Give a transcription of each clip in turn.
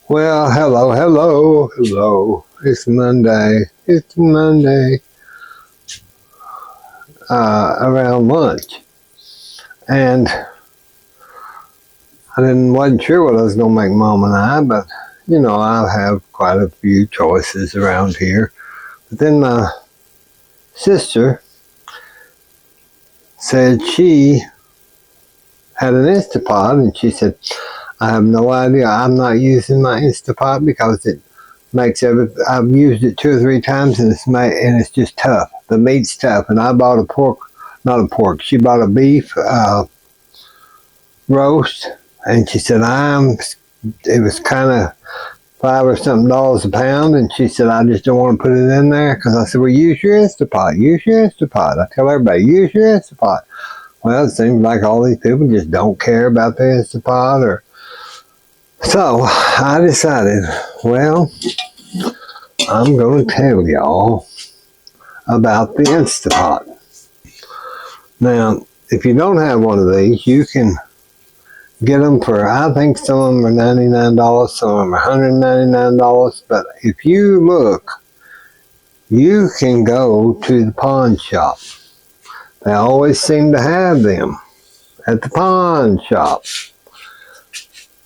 Well, hello. It's Monday. Around lunch. And wasn't sure what I was going to make Mom and I, but, I have quite a few choices around here. But then my sister said she had an Insta Pot, and she said, I have no idea. I'm not using my Insta Pot because it makes everything. I've used it 2 or 3 times, and it's just tough. The meat's tough, and I bought she bought a beef roast, and she said it was kind of $5 or something a pound, and she said I just don't want to put it in there because I said, well, use your Insta Pot. I tell everybody, use your Insta Pot. Well, it seems like all these people just don't care about the Insta Pot, so I decided, well, I'm going to tell y'all about the Insta Pot. Now, if you don't have one of these, you can get them for, I think some of them are $99, some of them are $199, but if you look, you can go to the pawn shop. They always seem to have them at the pawn shop.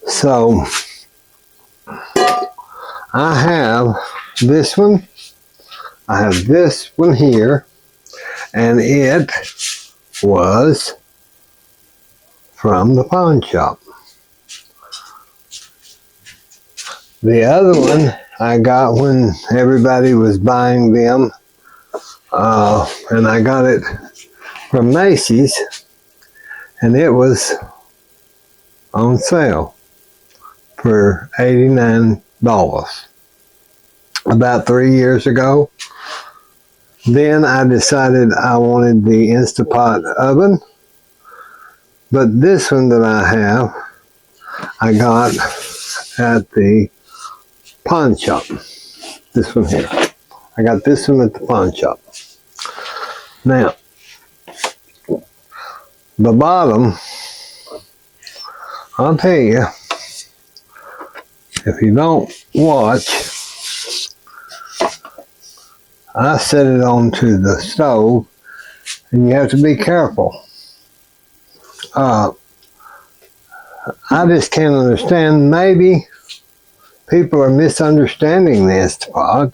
So, I have this one, I have this one here, and it was from the pawn shop. The other one I got when everybody was buying them, and I got it from Macy's, and it was on sale for $89 about 3 years ago. Then I decided I wanted the Insta Pot oven, but this one that I have, I got at the pawn shop. This one here. I got this one at the pawn shop. Now, the bottom, I'll tell you, if you don't watch, I set it onto the stove, and you have to be careful. I just can't understand. Maybe people are misunderstanding the Insta Pot.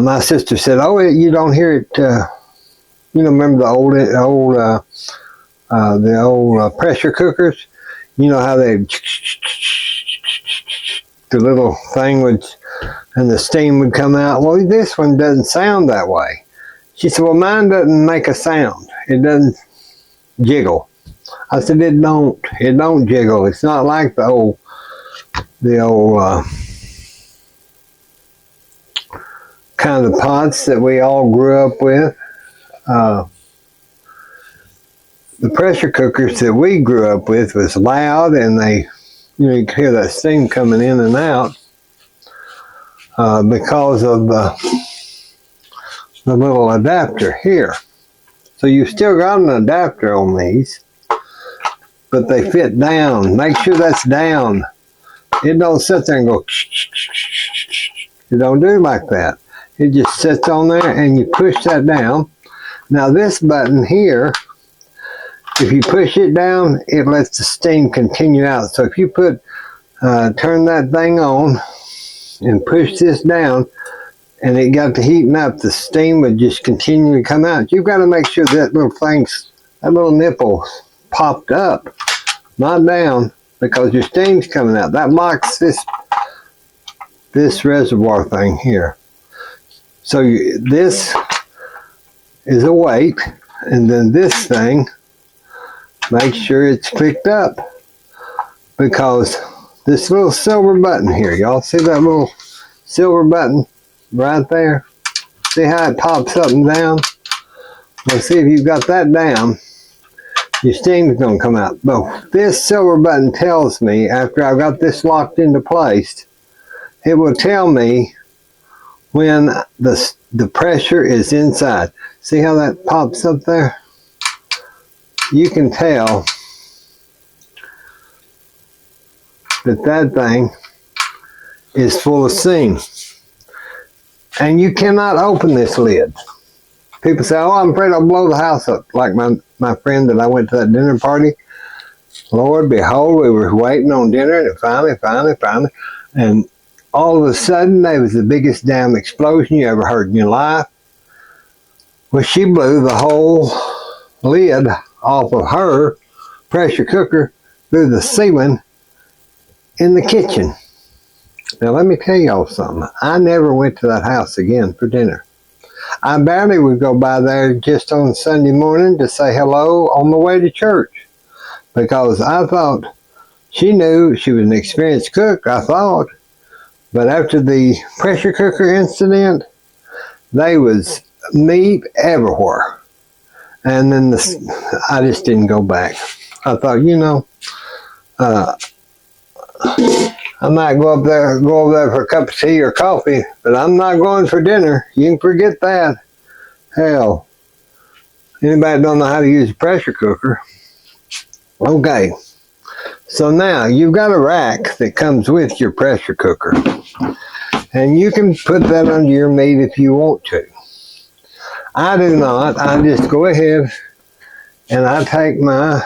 My sister said, "Oh, you don't hear it." Remember the old pressure cookers? You know how the little thing would, and the steam would come out. Well, this one doesn't sound that way. She said, well, mine doesn't make a sound. It doesn't jiggle. I said, it don't jiggle. It's not like the old kind of pots that we all grew up with. The pressure cookers that we grew up with was loud, and you could hear that steam coming in and out because of the little adapter here. So you still got an adapter on these, but they fit down. Make sure that's down. It don't sit there and go. It don't do like that. It just sits on there, and you push that down. Now this button here, if you push it down, it lets the steam continue out. So if you turn that thing on and push this down, and it got to heating up, the steam would just continue to come out. You've got to make sure that little nipple popped up, not down, because your steam's coming out. That locks this reservoir thing here. So this is a weight, and then this thing, make sure it's clicked up, because this little silver button here, y'all see that little silver button right there? See how it pops up and down? Well, see if you've got that down, your steam's going to come out. But this silver button tells me, after I've got this locked into place, it will tell me when the pressure is inside. See how that pops up there? You can tell that thing is full of steam. And you cannot open this lid. People say, oh, I'm afraid I'll blow the house up. Like my friend that I went to that dinner party. Lord, behold, we were waiting on dinner, and finally, and all of a sudden, there was the biggest damn explosion you ever heard in your life. Well, she blew the whole lid off of her pressure cooker through the ceiling in the kitchen. Now, let me tell y'all something. I never went to that house again for dinner. I barely would go by there just on Sunday morning to say hello on the way to church, because I thought she knew she was an experienced cook, I thought. But after the pressure cooker incident, there was meat everywhere. And then I just didn't go back. I thought, I might go over there for a cup of tea or coffee, but I'm not going for dinner. You can forget that. Hell, anybody don't know how to use a pressure cooker? Okay, so now you've got a rack that comes with your pressure cooker, and you can put that under your meat if you want to. I do not. I just go ahead and I take my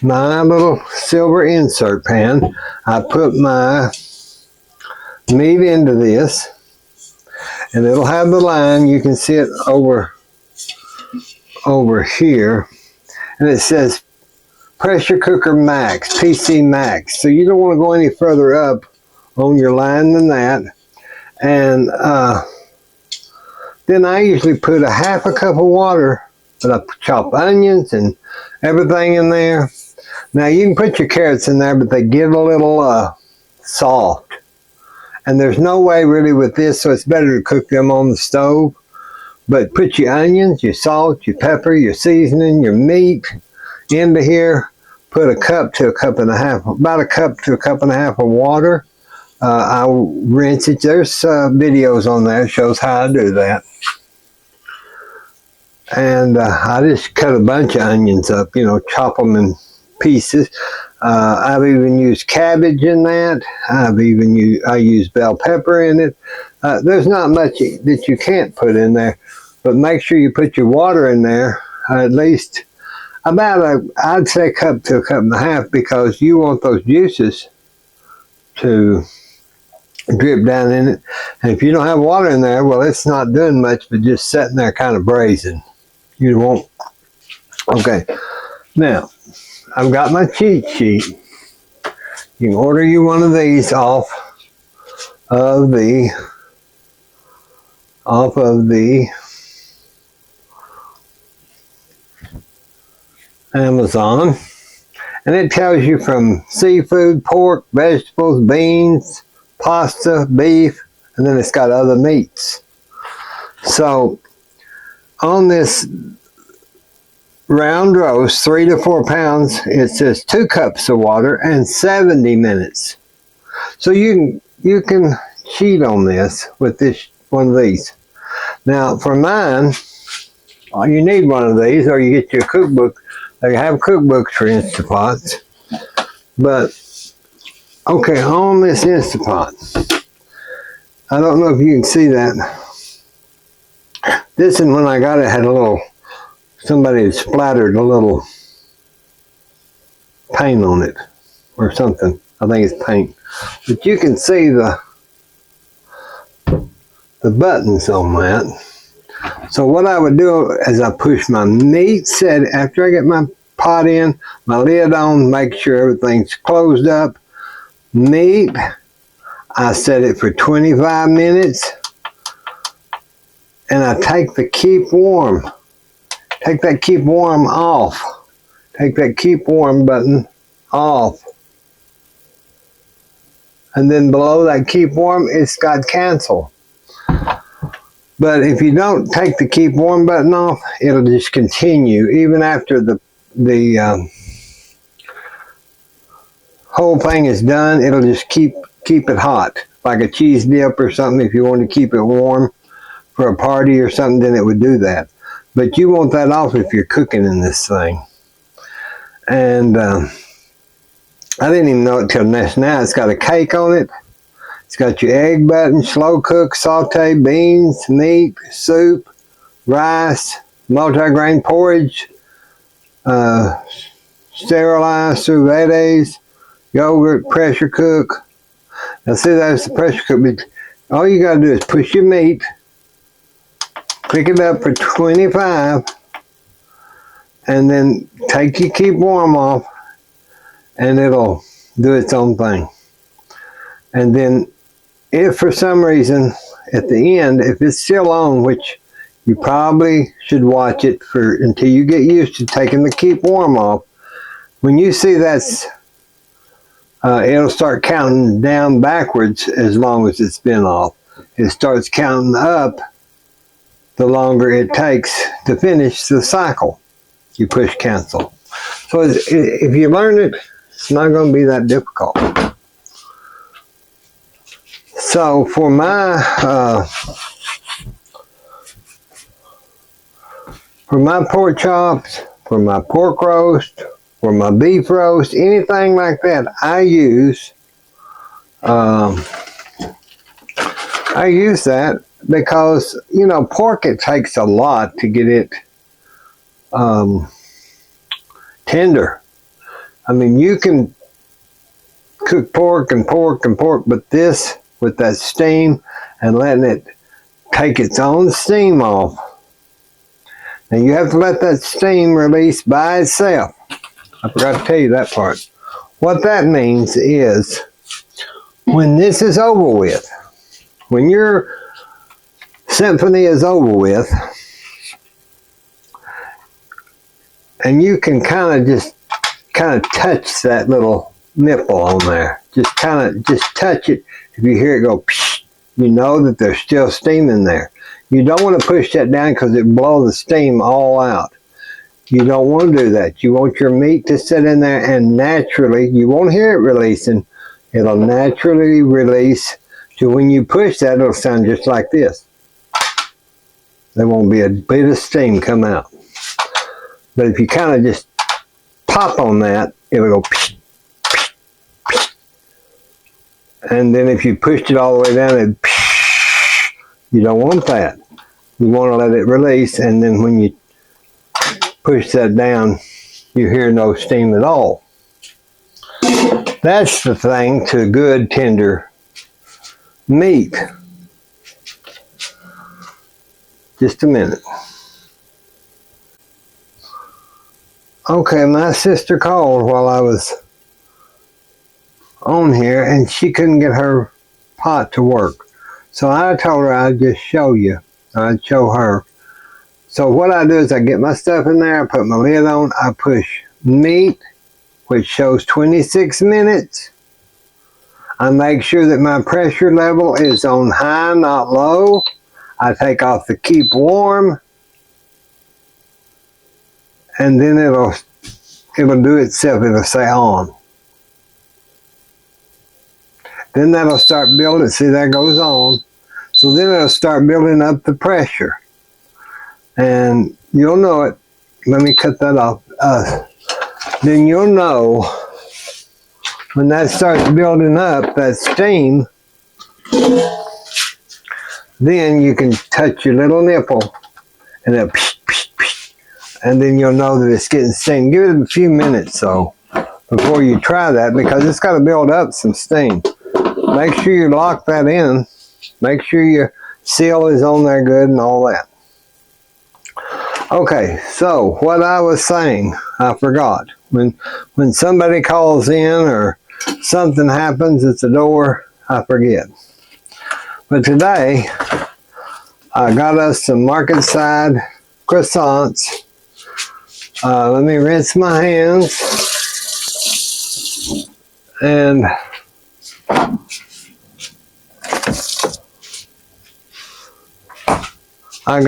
little silver insert pan. I put my meat into this, and it'll have the line. You can see it over here, and it says pressure cooker max, PC max. So you don't want to go any further up on your line than that. And then I usually put a half a cup of water, but I chop onions and everything in there. Now you can put your carrots in there, but they get a little soft. And there's no way really with this, so it's better to cook them on the stove. But put your onions, your salt, your pepper, your seasoning, your meat into here. Put a cup to a cup and a half, about a cup to a cup and a half of water. I'll rinse it. There's videos on there that shows how I do that. And I just cut a bunch of onions up, chop them in pieces. I've even used cabbage in that. I use bell pepper in it. There's not much that you can't put in there, but make sure you put your water in there, at least about I'd say cup to a cup and a half, because you want those juices to drip down in it. And if you don't have water in there, well, it's not doing much but just sitting there kind of braising. You won't. Okay, now I've got my cheat sheet. You can order you one of these off of the Amazon, and it tells you from seafood, pork, vegetables, beans, pasta, beef, and then it's got other meats. So on this round roast, 3 to 4 pounds, it says 2 cups of water and 70 minutes. So you can cheat on this with this one of these. Now for mine, you need one of these, or you get your cookbook. They have cookbooks for Insta Pots. But okay, on this Insta Pot, I don't know if you can see that. This one, when I got it, had a little, somebody had splattered a little paint on it or something. I think it's paint. But you can see the buttons on that. So what I would do is I push my meat set, after I get my pot in, my lid on, make sure everything's closed up. Meat, I set it for 25 minutes. And I take the keep warm. Take that keep warm off. Take that keep warm button off. And then below that keep warm, it's got cancel. But if you don't take the keep warm button off, it'll just continue even after the whole thing is done. It'll just keep it hot, like a cheese dip or something. If you want to keep it warm for a party or something, then it would do that. But you want that off if you're cooking in this thing. And I didn't even know it till now. It's got a cake on it. It's got your egg button, slow cook, saute, beans, meat, soup, rice, multigrain porridge, sterilized cervettes, yogurt, pressure cook. Now see, that's the pressure cook. All you got to do is push your meat, pick it up for 25, and then take your keep warm off, and it'll do its own thing. And then if for some reason at the end, if it's still on, which you probably should watch it for until you get used to taking the keep warm off, when you see that's it'll start counting down backwards as long as it's been off. It starts counting up the longer it takes to finish the cycle. You push cancel. So if you learn it, it's not going to be that difficult. So for my pork chops, for my pork roast, for my beef roast, anything like that, I use that because, you know, pork, it takes a lot to get it tender. I mean, you can cook pork, but this, with that steam and letting it take its own steam off, and you have to let that steam release by itself. I forgot to tell you that part. What that means is, when this is over with, when your symphony is over with, and you can kind of touch that little nipple on there. Just touch it. If you hear it go, psh, you know that there's still steam in there. You don't want to push that down because it blows the steam all out. You don't want to do that. You want your meat to sit in there and naturally, you won't hear it releasing. It'll naturally release to when you push that, it'll sound just like this. There won't be a bit of steam come out. But if you kind of just pop on that, it'll go psh, psh, psh. And then if you pushed it all the way down, it psh. You don't want that. You want to let it release, and then when you push that down, you hear no steam at all. That's the thing to good tender meat. Just a minute. Okay, my sister called while I was on here, and she couldn't get her pot to work. So I told her I'd just show you. I'd show her. So what I do is I get my stuff in there, I put my lid on, I push meat, which shows 26 minutes. I make sure that my pressure level is on high, not low. I take off the keep warm, and then it'll do itself. It'll say on. Then that'll start building. See, that goes on. So then it'll start building up the pressure. And you'll know it. Let me cut that off. Then you'll know when that starts building up, that steam, then you can touch your little nipple and it'll psh, psh, psh, and then you'll know that it's getting steam. Give it a few minutes so before you try that, because it's got to build up some steam. Make sure you lock that in. Make sure your seal is on there good and all that. Okay, so what I was saying, I forgot. When somebody calls in or something happens at the door, I forget. But today, I got us some market side croissants. Let me rinse my hands. And I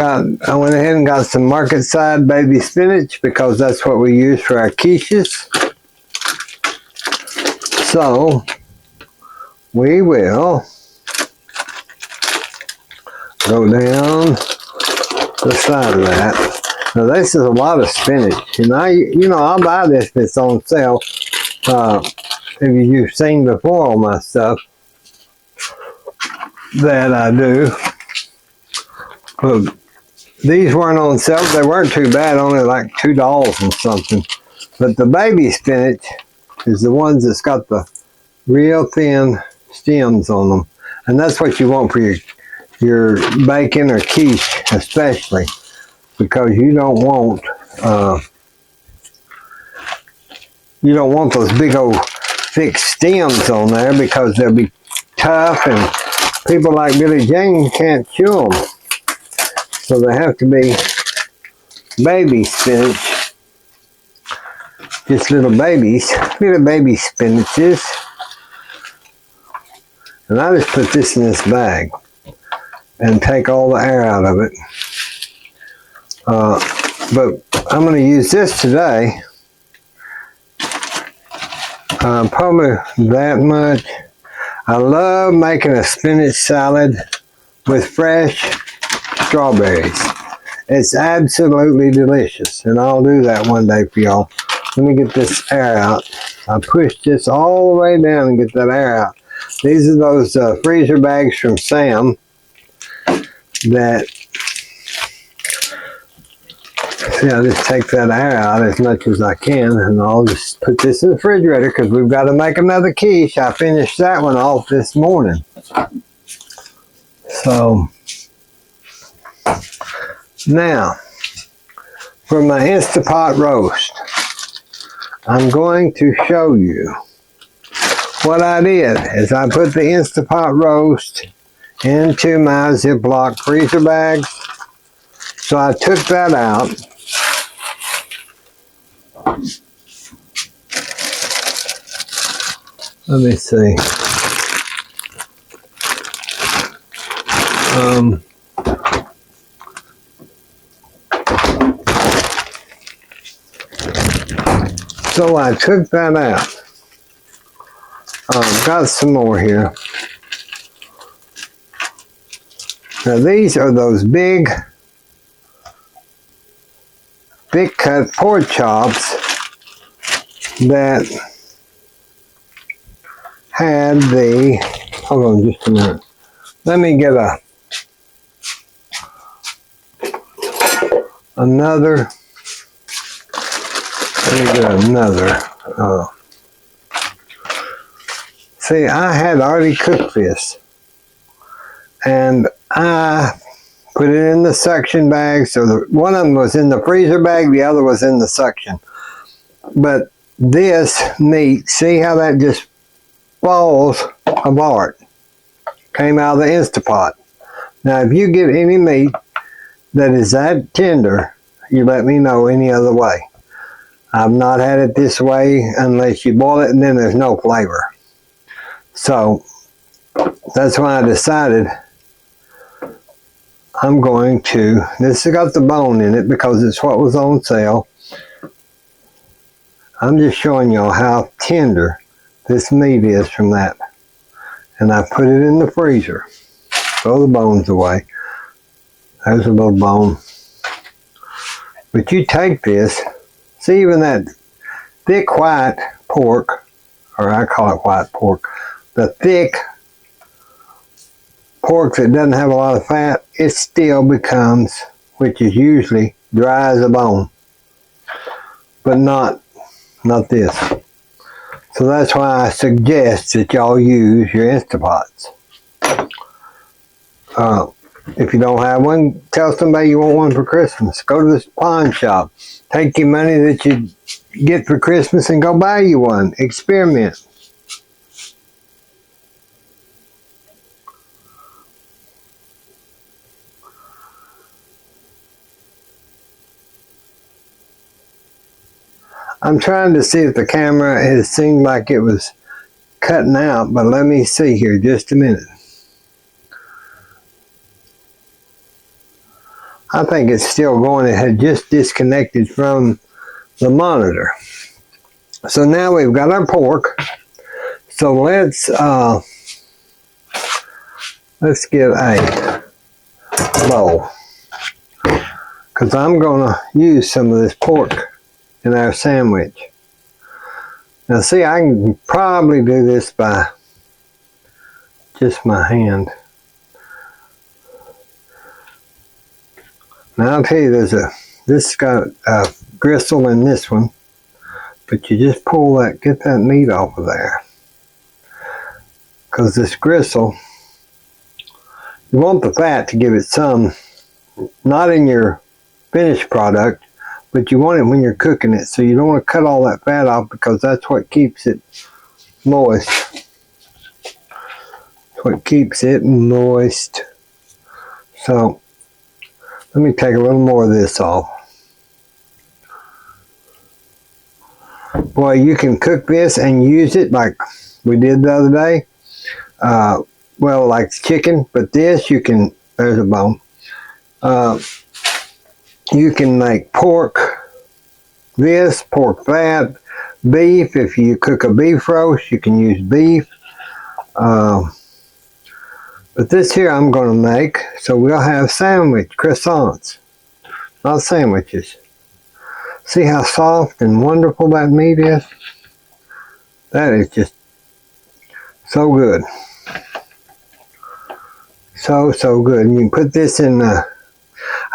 went ahead and got some market side baby spinach because that's what we use for our quiches. So we will go down the side of that. Now this is a lot of spinach, and I'll buy this if it's on sale. if you've seen before on my stuff that I do. But these weren't on sale. They weren't too bad, only like $2 and something. But the baby spinach is the ones that's got the real thin stems on them. And that's what you want for your bacon or quiche, especially, because you don't want those big old thick stems on there, because they'll be tough and people like Billy Jane can't chew them. So they have to be baby spinach, just little baby spinaches. And I just put this in this bag and take all the air out of it. But I'm going to use this today. Probably that much. I love making a spinach salad with fresh strawberries. It's absolutely delicious, and I'll do that one day for y'all. Let me get this air out. I push this all the way down and get that air out. These are those freezer bags from Sam that, see, I just take that air out as much as I can, and I'll just put this in the refrigerator because we've got to make another quiche. I finished that one off this morning. So, now, for my Insta Pot roast, I'm going to show you what I did is I put the Insta Pot roast into my Ziploc freezer bags. So I took that out. Let me see. So I took that out. Got some more here. Now these are those big, thick cut pork chops that had the, hold on just a minute. Let me get another. See, I had already cooked this, and I put it in the suction bag. So one of them was in the freezer bag, the other was in the suction. But this meat, see how that just falls apart? Came out of the Insta Pot. Now, if you get any meat that is that tender, you let me know any other way. I've not had it this way unless you boil it, and then there's no flavor. So that's why I decided I'm going to, this has got the bone in it because it's what was on sale. I'm just showing y'all how tender this meat is from that. And I put it in the freezer. Throw the bones away. There's a little bone. But you take this, see, even that thick white pork, or I call it white pork, the thick pork that doesn't have a lot of fat, it still becomes, which is usually dry as a bone, but not this. So that's why I suggest that y'all use your Insta Pots. If you don't have one, tell somebody you want one for Christmas. Go to this pawn shop. Take your money that you get for Christmas and go buy you one. Experiment. I'm trying to see if the camera, it seemed like it was cutting out, but let me see here just a minute. I think it's still going. It had just disconnected from the monitor. So now we've got our pork. So let's get a bowl, because I'm going to use some of this pork in our sandwich. Now see, I can probably do this by just my hand. Now I'll tell you, this got a gristle in this one, but you just pull that, get that meat off of there. Because this gristle, you want the fat to give it some, not in your finished product, but you want it when you're cooking it. So you don't want to cut all that fat off, because that's what keeps it moist. That's what keeps it moist. So let me take a little more of this off. Boy, you can cook this and use it like we did the other day. Well, like chicken, but this you can, there's a bone. You can make pork, this, pork fat, beef. If you cook a beef roast, you can use beef. But this here I'm going to make, so we'll have croissants, not sandwiches. See how soft and wonderful that meat is? That is just so good. So good. And you can put this in, I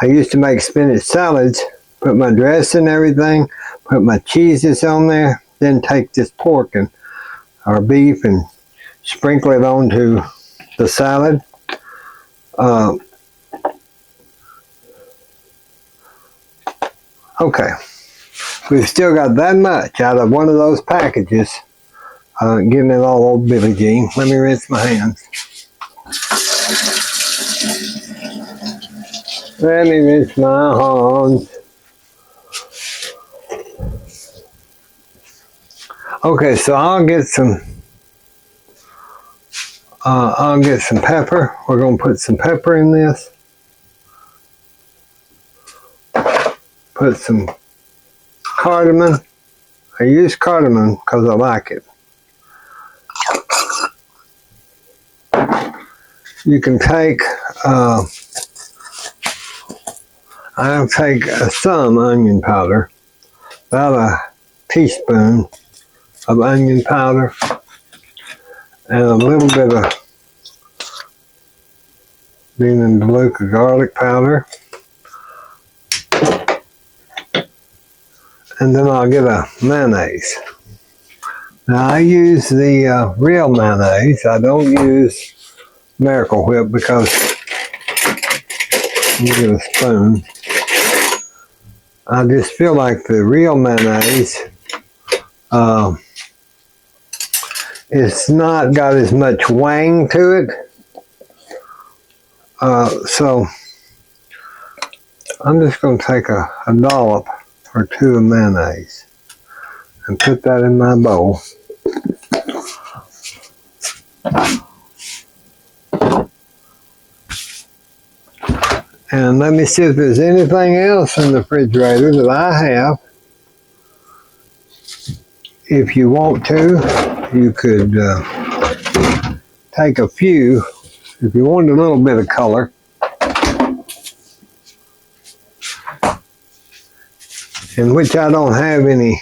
used to make spinach salads, put my dressing and everything, put my cheeses on there, then take this pork or beef and sprinkle it onto the salad. Okay, we've still got that much out of one of those packages. Getting it all over Billie Jean. Let me rinse my hands. Let me rinse my hands. Okay, so I'll get some pepper. We're going to put some pepper in this. Put some cardamom. I use cardamom because I like it. You can take, I'll take some onion powder, about a teaspoon of onion powder, and a little bit of Bean DeLuca garlic powder. And then I'll get a mayonnaise. Now I use the real mayonnaise. I don't use Miracle Whip because you get a spoon. I just feel like the real mayonnaise, it's not got as much wang to it. So I'm just going to take a dollop or two of mayonnaise and put that in my bowl. And let me see if there's anything else in the refrigerator that I have. If you want to, you could take a few, if you wanted a little bit of color. In which I don't have any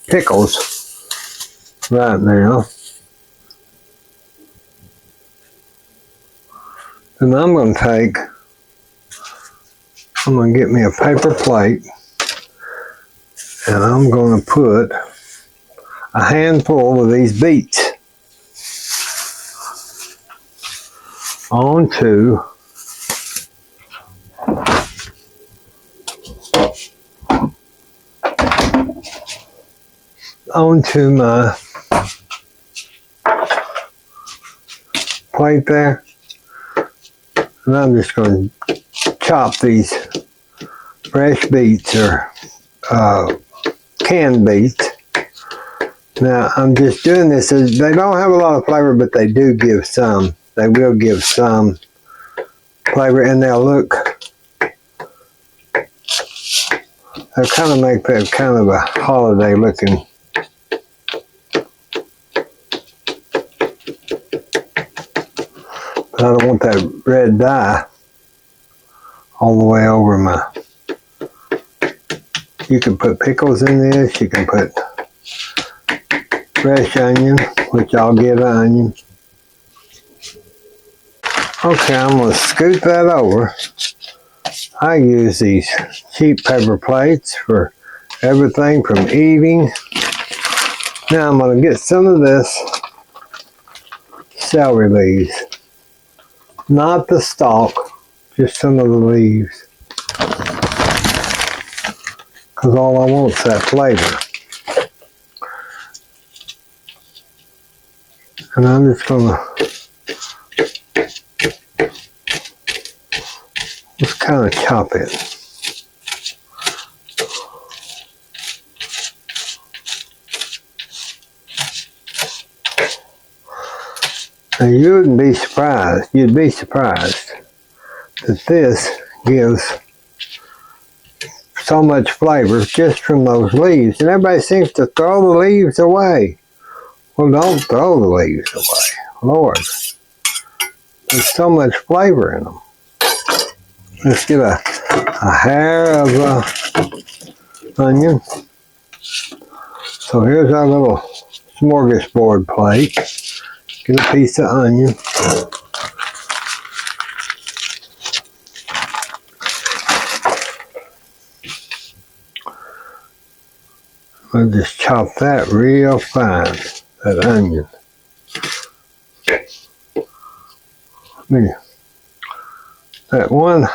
pickles right now. And I'm going to get me a paper plate, and I'm going to put a handful of these beets onto my plate there. And I'm just going to chop these fresh beets or canned beets. Now I'm just doing this as they don't have a lot of flavor, but they do give some. They will give some flavor, and they'll kind of make that kind of a holiday looking. I don't want that red dye all the way over my. You can put pickles in this. You can put fresh onion, which I'll get an onion. Okay, I'm going to scoot that over. I use these cheap paper plates for everything from eating. Now I'm going to get some of this celery leaves. Not the stalk, just some of the leaves. Because all I want is that flavor. And I'm just going to just kind of chop it. Now you wouldn't be surprised, you'd be surprised that this gives so much flavor just from those leaves. And everybody seems to throw the leaves away. Well, don't throw the leaves away. Lord, there's so much flavor in them. Let's get a hair of onion. So here's our little smorgasbord plate. Get a piece of onion. I'll just chop that real fine, that onion. That one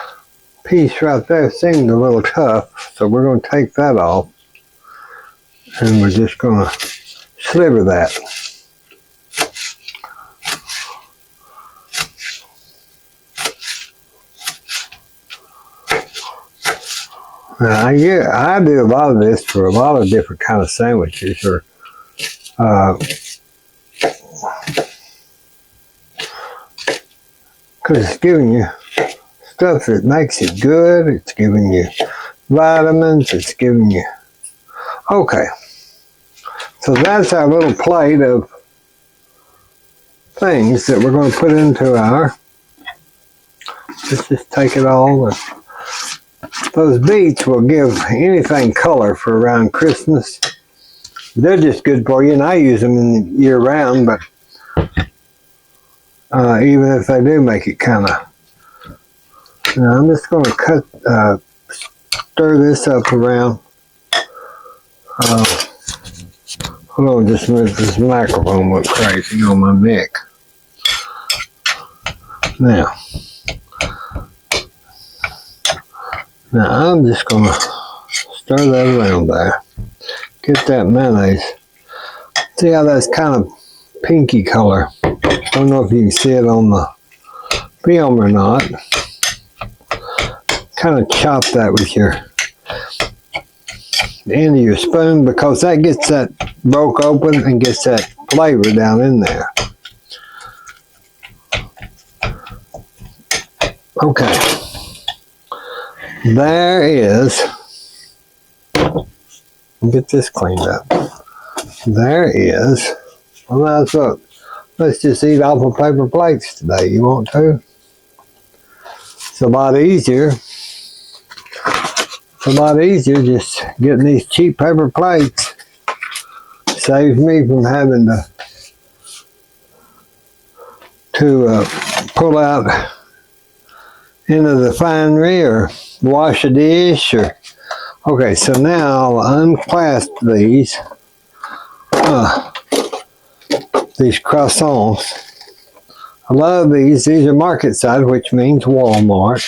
piece right there seemed a little tough, so we're going to take that off. And we're just going to sliver that. Now, I do a lot of this for a lot of different kind of sandwiches, or because it's giving you stuff that makes it good. It's giving you vitamins. It's giving you. Okay, so that's our little plate of things that we're going to put into our. Let's just take it all. Those beets will give anything color for around Christmas. They're just good for you, and I use them in year round, but even if they do make it kind of. Now I'm just going to stir this up around. Hold on just a minute, this microphone went crazy on my neck. Now I'm just going to stir that around there. Get that mayonnaise. See how that's kind of pinky color. I don't know if you can see it on the film or not. Kind of chop that with the end of your spoon, because that gets that broke open and gets that flavor down in there. Okay. There is, get this cleaned up. There is, well, that's what, let's just eat off of paper plates today. You want to? It's a lot easier. It's a lot easier just getting these cheap paper plates. Saves me from having to pull out into the finery or wash a dish. Or okay, so now I'll unclasp these croissants. I love these. These are market size, which means Walmart.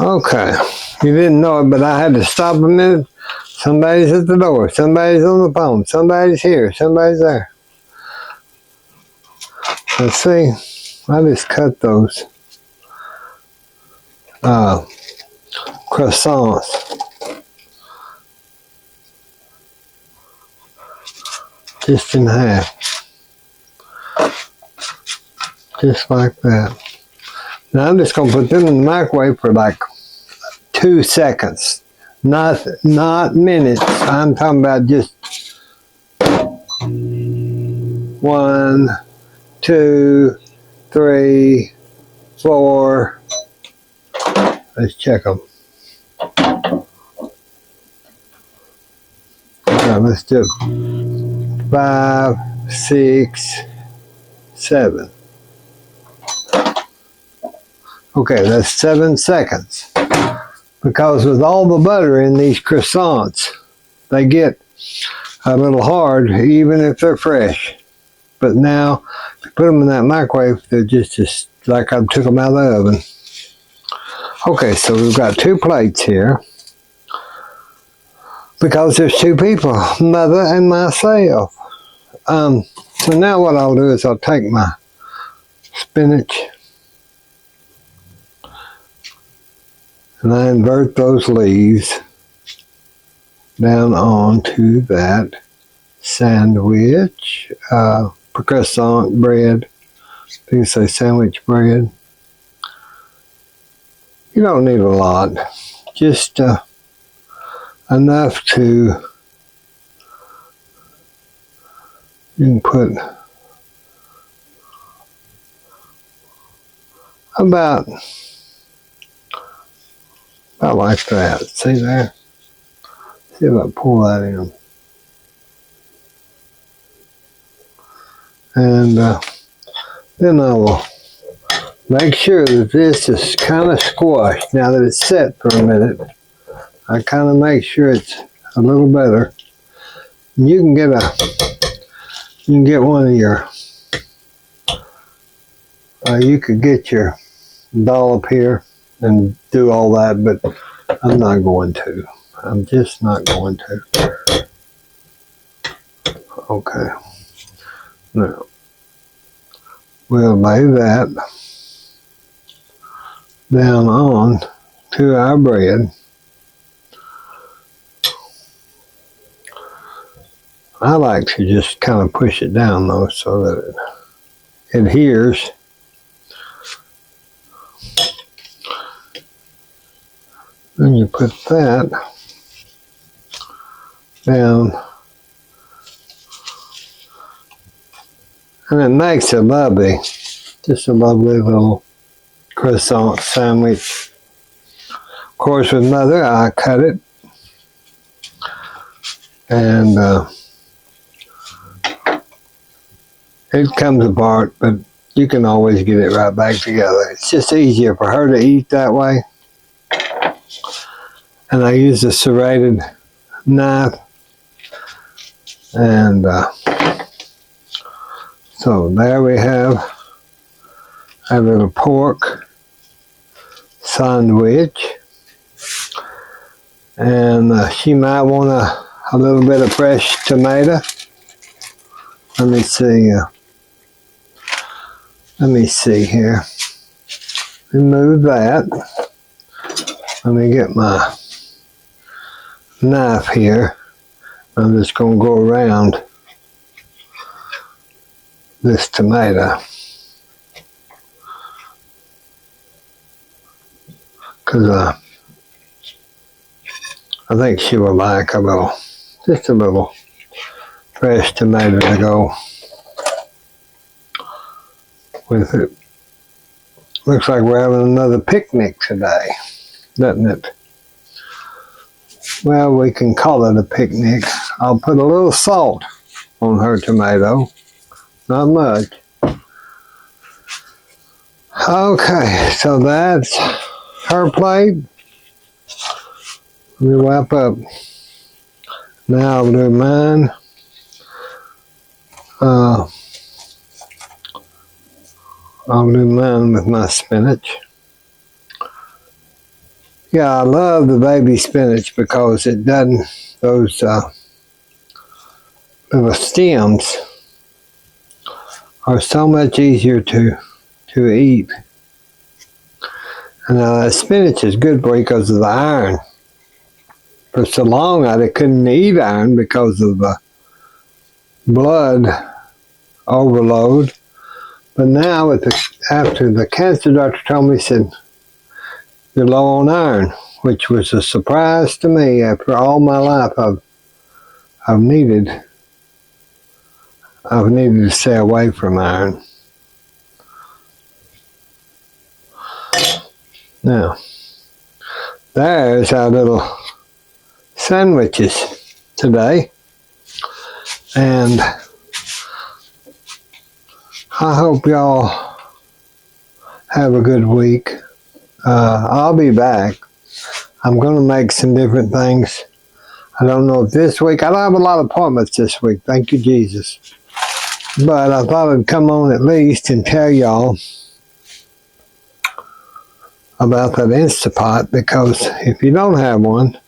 Okay, you didn't know it, but I had to stop a minute. Somebody's at the door. Somebody's on the phone. Somebody's here. Somebody's there. Let's see. I just cut those croissants. Just in half. Just like that. Now I'm just going to put them in the microwave for like 2 seconds. Not minutes. I'm talking about just 1, 2, 3, 4. Let's check them. let's do 5, 6, 7. Okay, that's 7 seconds. Because with all the butter in these croissants, they get a little hard even if they're fresh. But now, if you put them in that microwave, they're just like I took them out of the oven. Okay, so we've got 2 plates here. Because there's 2 people, Mother and myself. So now what I'll do is I'll take my spinach and I invert those leaves down onto that sandwich, croissant bread. You can say sandwich bread. You don't need a lot, just enough to, you can put about like that. See there? See if I pull that in. And then I will make sure that this is kind of squashed. Now that it's set for a minute, I kind of make sure it's a little better. You can get one of your, you could get your dollop here and do all that, but I'm not going to. I'm just not going to. Okay. Now, we'll lay that down on to our bread. I like to just kind of push it down though so that it adheres. Then you put that down, and it makes a lovely, just a lovely little croissant sandwich. Of course, with Mother, I cut it, and it comes apart, but you can always get it right back together. It's just easier for her to eat that way. And I use a serrated knife, and so there we have a little pork sandwich, and she might want a little bit of fresh tomato. Let me see here. Remove that. Let me get my knife here. I'm just going to go around this tomato because I think she will like just a little fresh tomato to go with it. Looks like we're having another picnic today, doesn't it? Well, we can call it a picnic. I'll put a little salt on her tomato. Not much. Okay, so that's her plate. Let me wrap up. Now I'll do mine. I'll do mine with my spinach. Yeah, I love the baby spinach because it doesn't, those little stems are so much easier to eat. And spinach is good for you because of the iron. For so long I couldn't eat iron because of the blood overload. But now, after the cancer doctor told me, he said, you're low on iron, which was a surprise to me. After all my life, I've needed to stay away from iron. Now, there's our little sandwiches today. And I hope y'all have a good week. I'll be back. I'm going to make some different things. I don't know if this week, I don't have a lot of appointments this week. Thank you, Jesus. But I thought I'd come on at least and tell y'all about that Insta Pot, because if you don't have one,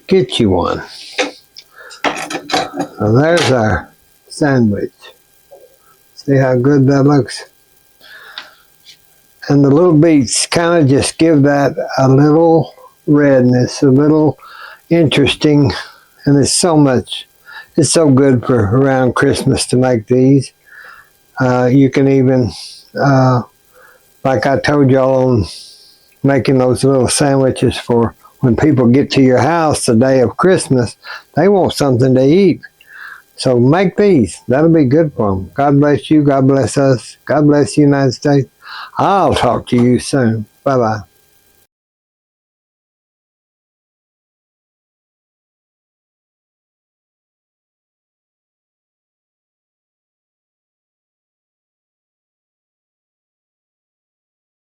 get you one. So there's our sandwich. See how good that looks? And the little beets kind of just give that a little redness, a little interesting, and it's so good for around Christmas to make these. You can even, like I told y'all on making those little sandwiches for when people get to your house the day of Christmas, they want something to eat. So make these. That'll be good for them. God bless you. God bless us. God bless the United States. I'll talk to you soon. Bye-bye.